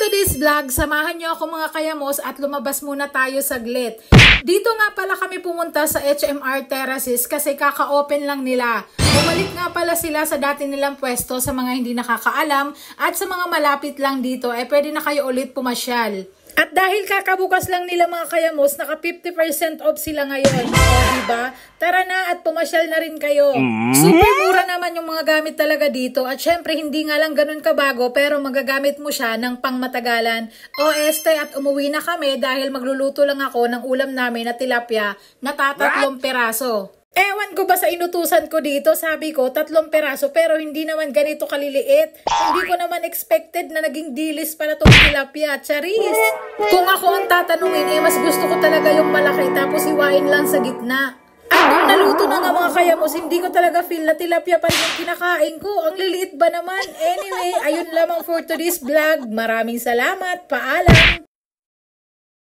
today's vlog, samahan niyo ako mga kayamos at lumabas muna tayo saglit. Dito nga pala kami pumunta sa HMR Terraces kasi kaka-open lang nila. Bumalik nga pala sila sa dati nilang pwesto sa mga hindi nakakaalam at sa mga malapit lang dito pwede na kayo ulit pumasyal. At dahil kakabukas lang nila mga kayamos, naka 50% off sila ngayon. O diba? Tara na at pumasyal na rin kayo. Super mura naman yung mga gamit talaga dito. At syempre hindi nga lang ganun kabago pero magagamit mo siya ng pangmatagalan. O at umuwi na kami dahil magluluto lang ako ng ulam namin na tilapia na 3 peraso. Ewan ko ba sa inutusan ko dito, sabi ko 3 peraso pero hindi naman ganito kaliliit. Hindi ko naman expected na naging dilis pala itong tilapia. Charis! Kung ako ang tatanungin mas gusto ko talaga yung malaki tapos iwain lang sa gitna. At nung naluto na nga mga kayamos, hindi ko talaga feel na tilapia pa rin yung kinakain ko. Ang liliit ba naman? Anyway, ayun lamang for today's vlog. Maraming salamat. Paalam!